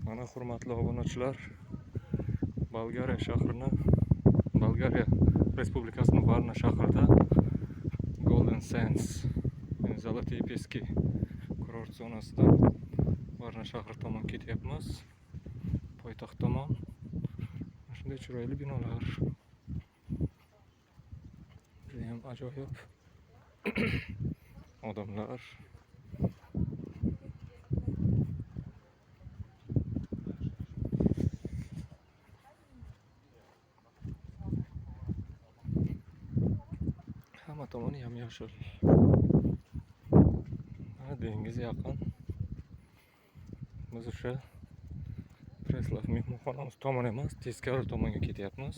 Mana hurmatli obunachilar, Bolgariya Respublikasining Varna shahrida Golden Sands, Zolotoy Peski kurort zonasidan Varna shahri tomon ketyapmiz. Poytaxt tomon. Shunday chiroyli binolar. Juda ham ajoyib. Odamlar. Hamma tomoni yam-yashil. Dengiz yaqin. Biz o'sha Preslav mehmonxonamiz tomon emas, teskari tomonga ketyapmiz.